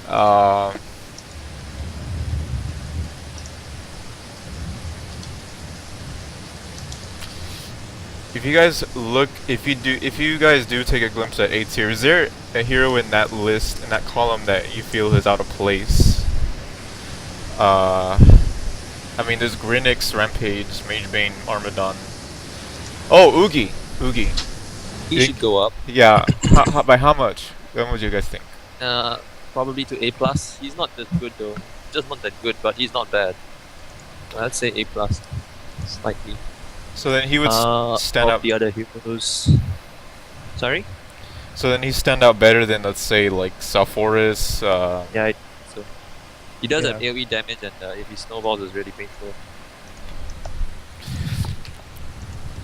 Um, if you guys do take a glimpse at A tier, is there a hero in that list, in that column, that you feel is out of place? I mean, there's Grinix, Rampage, Magebane, Armadon. Oh, Oogie! Oogie. He should go up. Yeah, by how much? What would you guys think? Probably to A+. He's not that good though. Just not that good, but he's not bad. I'd say A+. Slightly. So then he would stand out. The other heroes. Sorry? So then he stand out better than, let's say, like Salforis. Yeah, I think so. He does have AoE damage, and if he snowballs, it's really painful.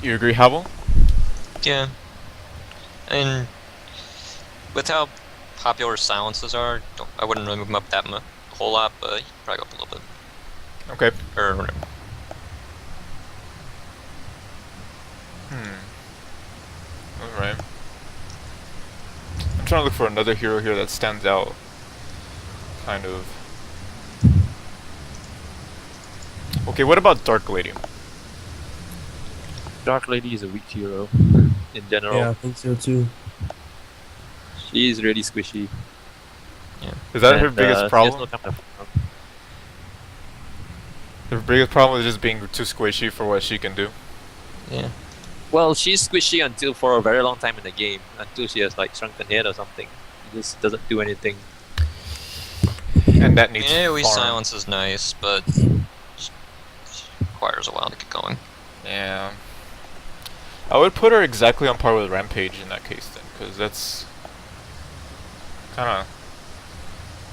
You agree, Havel? Yeah. And with how popular silences are, I wouldn't really move him up that a whole lot, but he could probably go up a little bit. Okay. Or whatever. Alright. I'm trying to look for another hero here that stands out. Kind of. Okay, what about Dark Lady? Dark Lady is a weak hero in general. Yeah, I think so too. She's really squishy. Yeah. Is that her biggest problem? No kind of Her biggest problem is just being too squishy for what she can do. Yeah. Well, she's squishy until for a very long time in the game, until she has like shrunken head or something. She just doesn't do anything. And that needs AoE farm. silence is nice, but requires a while to get going. Yeah. I would put her exactly on par with Rampage in that case then, because that's kinda...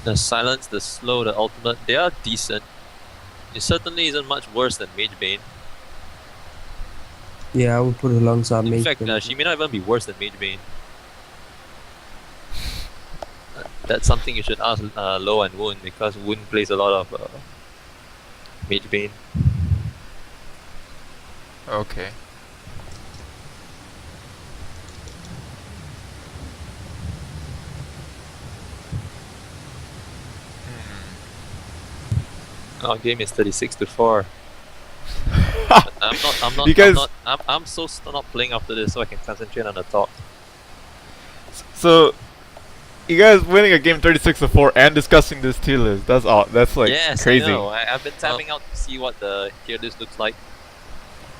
The silence, the slow, the ultimate, they are decent. It certainly isn't much worse than Magebane. Yeah, I would put it alongside In Mage. fact, she may not even be worse than Magebane. That's something you should ask Lo and Woon, because Woon plays a lot of Magebane. Okay. Our game is 36-4. I'm so not playing after this, so I can concentrate on the talk. So, you guys winning a game 36-4 and discussing this tier list. That's all. That's like crazy. I know. I've been tapping out to see what the tier list looks like.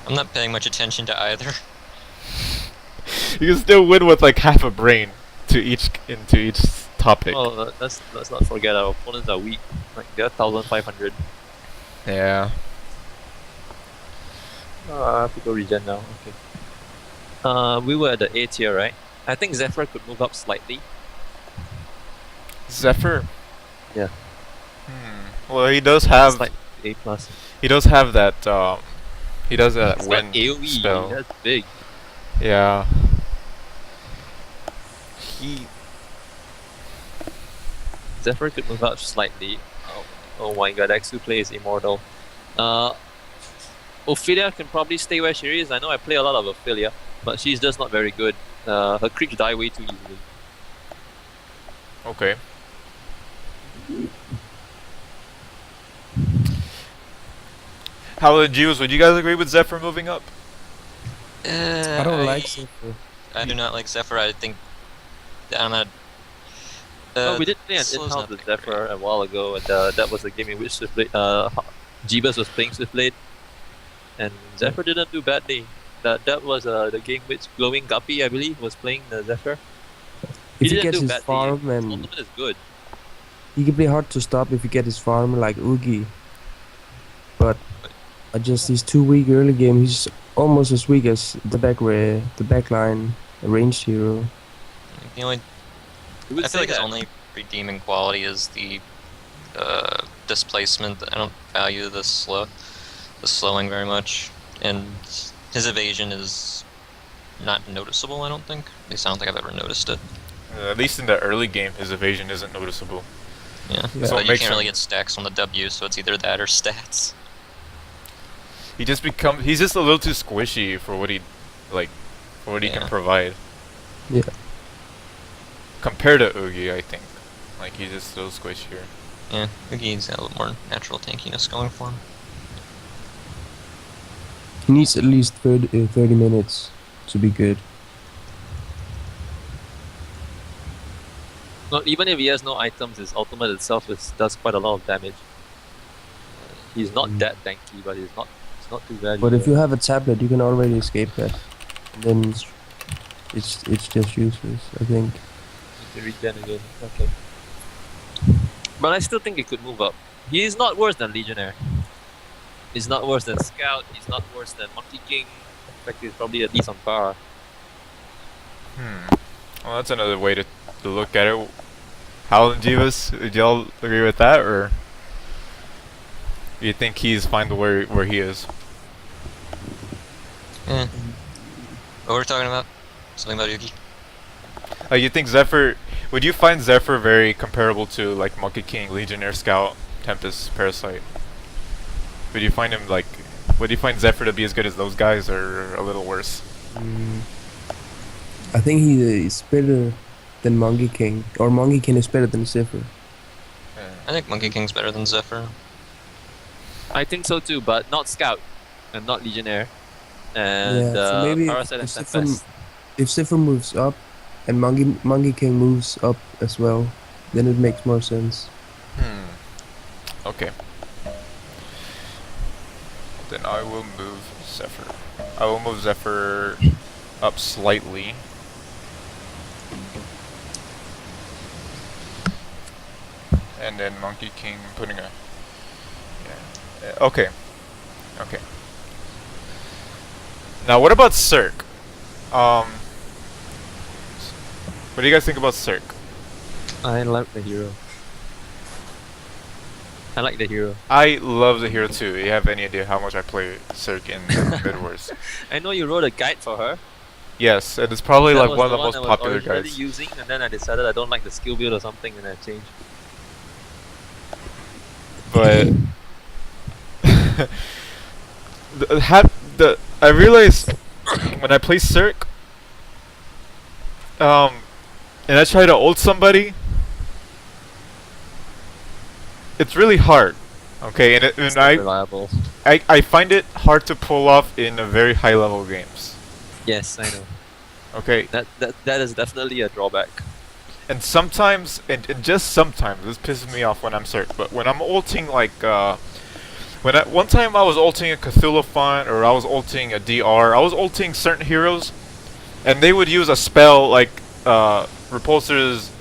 I'm not paying much attention to either. You can still win with like half a brain into each topic. Oh, let's not forget our opponents are weak. Like they're 1,500. Yeah. I have to go regen now. Okay. We were at the A tier, right? I think Zephyr could move up slightly. Zephyr. Yeah. Well, he does have. Like A+. He does have that. He does that wind AoE. spell. That's big. Yeah. Zephyr could move up slightly. Oh my god, Exu plays immortal. Ophelia can probably stay where she is. I know I play a lot of Ophelia, but she's just not very good. Her creeps die way too easily. Okay. How about Jews? Would you guys agree with Zephyr moving up? I don't like Zephyr. I do not like Zephyr. I think I'm not. We did play an in-house with Zephyr a while ago, and that was the game in which Jeebus was playing Swiftblade, and Zephyr didn't do badly. That was the game which Glowing Guppy, I believe, was playing the Zephyr. If he gets his farm, His and ultimate is good. he can play hard to stop if you get his farm like Oogie. But he's too weak early game. He's almost as weak as the backline ranged hero. The only I feel like his only redeeming quality is the displacement. I don't value the slowing very much, and his evasion is not noticeable. I don't think. At least I don't think I've ever noticed it. At least in the early game, his evasion isn't noticeable. Yeah, Yeah. so you can't really get stacks on the W, so it's either that or stats. He's just a little too squishy for what he can provide. Yeah. Compared to Oogie, I think. Like he's just so squishier. Yeah, Ugi's got a little more natural tankiness going for him. He needs at least 30 minutes to be good. Well, even if he has no items, his ultimate itself does quite a lot of damage. He's not that tanky, but it's not too bad. But if you have a tablet, you can already escape that. And then it's just useless, I think. to regen again. Okay. But I still think it could move up. He is not worse than Legionnaire. He's not worse than Scout. He's not worse than Monkey King. In fact, he's probably at least on par. Well, that's another way to look at it. How Jeebus, did y'all agree with that, or do you think he's fine to where he is? What were we talking about? Something about Yugi? You think Zephyr? Would you find Zephyr very comparable to like Monkey King, Legionnaire, Scout, Tempest, Parasite? Would you find him like? Would you find Zephyr to be as good as those guys, or a little worse? I think he is better than Monkey King, or Monkey King is better than Zephyr. I think Monkey King's better than Zephyr. I think so too, but not Scout and not Legionnaire. And so maybe Parasite and Tempest. if Zephyr moves up and Monkey King moves up as well, then it makes more sense. Okay. Then I will move Zephyr. I will move Zephyr up slightly. And then Monkey King putting a... Yeah. Okay. Okay. Now what about Cirque? What do you guys think about Cirque? I like the hero. I like the hero. I love the hero too. You have any idea how much I play Cirque in midwars? I know you wrote a guide for her. Yes, and it's probably That like was one of the one most I was popular originally guides. using, and then I decided I don't like the skill build or something, and I changed. But I realized when I play Cirque, and I try to ult somebody, it's really hard. Okay, and It's not reliable. I find it hard to pull off in a very high level games. Yes, I know. Okay, That is definitely a drawback. and sometimes, and just sometimes, this pisses me off when I'm Cirque, but when I'm ulting like, one time I was ulting a Cthulhu or I was ulting a DR, I was ulting certain heroes, and they would use a spell like, Repulsor's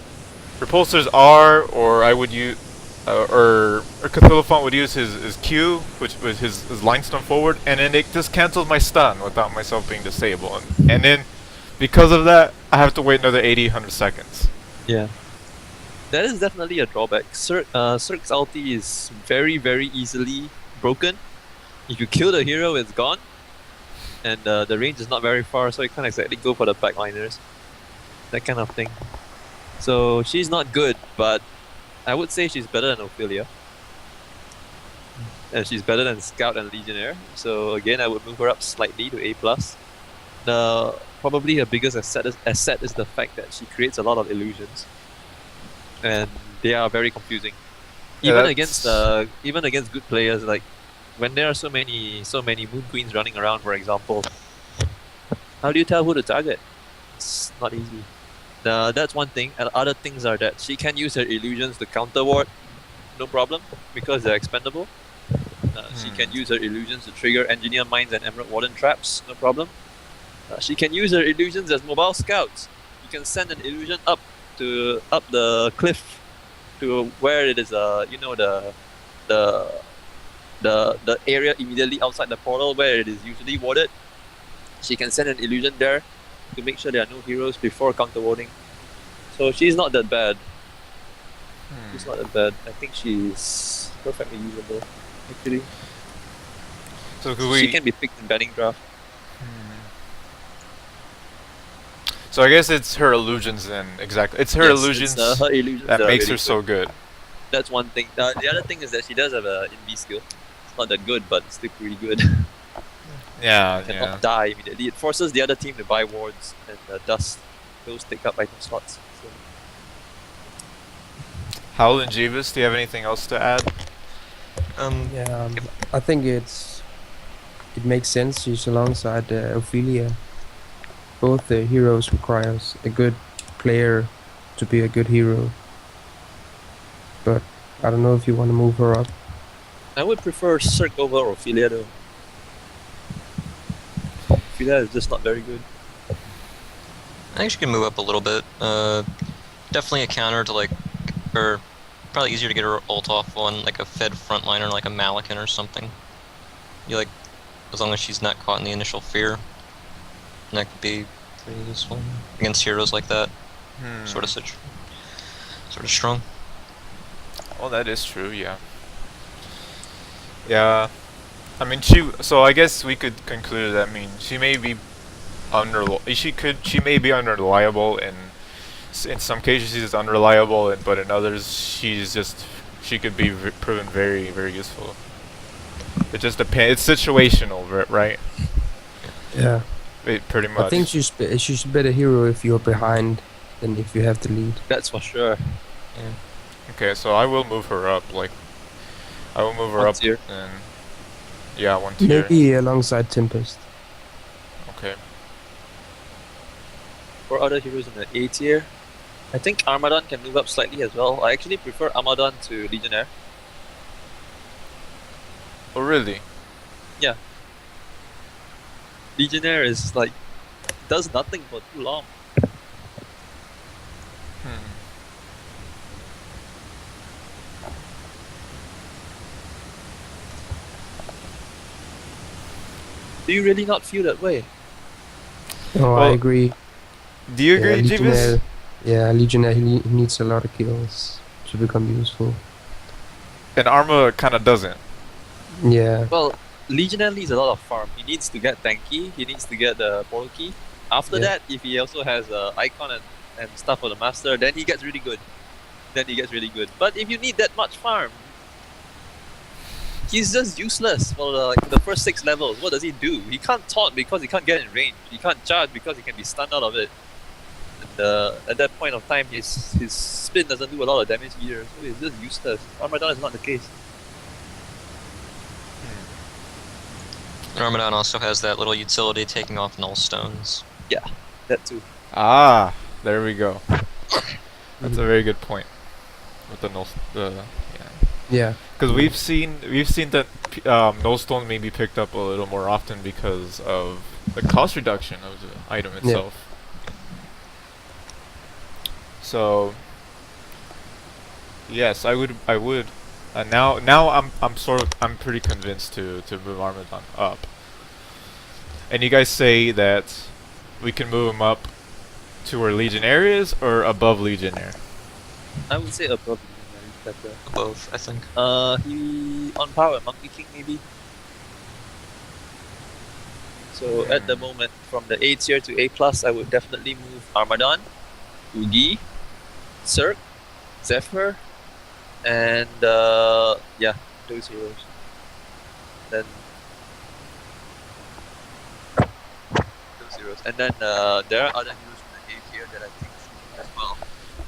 R, or I would use, or Cthulhu would use his Q, which was his Linestone forward, and then it just cancels my stun without myself being disabled, and then, because of that, I have to wait another 100 seconds. Yeah. That is definitely a drawback. Cirque's ulti is very, very easily broken. If you kill the hero, it's gone. And the range is not very far, so you can't exactly go for the backliners. That kind of thing. So she's not good, but I would say she's better than Ophelia. And she's better than Scout and Legionnaire. So again, I would move her up slightly to A+. Probably her biggest asset is the fact that she creates a lot of illusions. And they are very confusing. Yeah, Even against good players, like when there are so many Moon Queens running around, for example, how do you tell who to target? It's not easy. That's one thing. And other things are that she can use her illusions to counter ward, no problem, because they're expendable. She can use her illusions to trigger Engineer Mines and Emerald Warden traps, no problem. She can use her illusions as mobile scouts. You can send an illusion up the cliff to where it is the area immediately outside the portal where it is usually warded. She can send an illusion there to make sure there are no heroes before counter warding. So she's not that bad. She's not that bad. I think she's perfectly usable, actually. So could She can be picked in batting draft. So I guess it's her illusions then, exactly. It's her Yes, illusions it's, her illusions that are makes really her so good. That's one thing. The other thing is that she does have a inv skill. It's not that good, but it's still pretty good. Yeah, Cannot die immediately. It forces the other team to buy wards and dust. Those take up item slots. Howell and Jeeves, do you have anything else to add? Yeah, I think it makes sense. She's alongside Ophelia. Both the heroes requires a good player to be a good hero. But I don't know if you want to move her up. I would prefer Cirque over Ophelia though. Ophelia is just not very good. I think she can move up a little bit. Definitely a counter to like, or probably easier to get her ult off on like a fed frontliner like a Malikan or something. You like, as long as she's not caught in the initial fear. And that could be pretty useful against heroes like that. Sort of strong. Well, that is true, yeah. Yeah. I mean, so I guess we could conclude that, I mean, she may be unreliable in some cases she's unreliable, but in others she could be proven very, very useful. It just depends. It's situational, right? Yeah. Pretty much. I think she's a better hero if you're behind than if you have the lead. That's for sure. Yeah. Okay, so I will move her up. Like, I will move her One up. tier. And yeah, 1 tier. Maybe alongside Tempest. Okay. For other heroes in the A tier, I think Armadon can move up slightly as well. I actually prefer Armadon to Legionnaire. Oh, really? Legionnaire is like does nothing for too long. Do you really not feel that way? Oh, I agree. Do you agree, Jeeves? Yeah, Legionnaire he needs a lot of kills to become useful. And Arma kind of doesn't. Yeah. Well, Legionnaire needs a lot of farm. He needs to get tanky. He needs to get the portal key. After that, if he also has icon and stuff for the master, then he gets really good. But if you need that much farm, he's just useless for the first 6 levels. What does he do? He can't taunt because he can't get in range. He can't charge because he can be stunned out of it. And at that point of time, his spin doesn't do a lot of damage either, so he's just useless. Armadon is not the case. Armadon also has that little utility taking off null stones. Yeah, that too. Ah, there we go. That's a very good point. With Yeah. Because we've seen that nullstone may be picked up a little more often because of the cost reduction of the item itself. So yes, I would. Now I'm pretty convinced to move Armadon up. And you guys say that we can move him up to where Legionnaire is or above Legionnaire? I would say above Legionnaire is better. Above, I think. He on par with Monkey King maybe. So at the moment, from the A tier to A+, I would definitely move Armadon, Ugi, Cirque, Zephyr, and yeah, those heroes. Then those heroes, and then there are other heroes from the A tier that I think should move as well.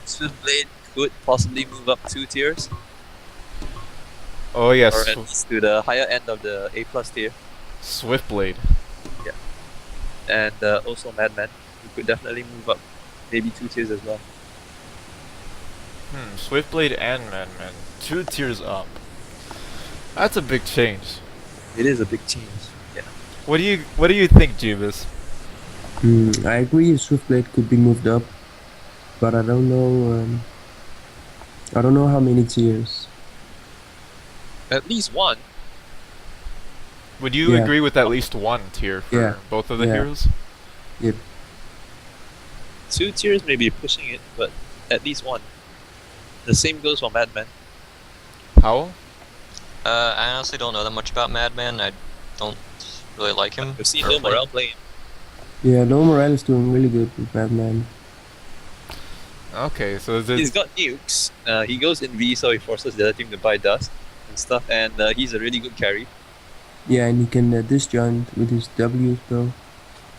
Swiftblade could possibly move up 2 tiers, Oh yes, or at least to the higher end of the A+ tier. Swiftblade. And also Madman, who could definitely move up maybe 2 tiers as well. Swiftblade and Madman, 2 tiers up. That's a big change. It is a big change. Yeah. What do you think, Jeeves? I agree. Swiftblade could be moved up, but I don't know. I don't know how many tiers. At least 1. Would you agree with at least 1 tier for both of the heroes? Yep. 2 tiers may be pushing it, but at least 1. The same goes for Madman. How? I honestly don't know that much about Madman. I don't really like him. I've seen No Morale playing. Yeah, No Morale is doing really good with Madman. Okay, so He's got nukes. He goes in V, so he forces the other team to buy dust and stuff, and he's a really good carry. Yeah, and he can disjoint with his W spell.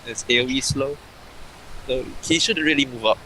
It's AoE slow. So he should really move up.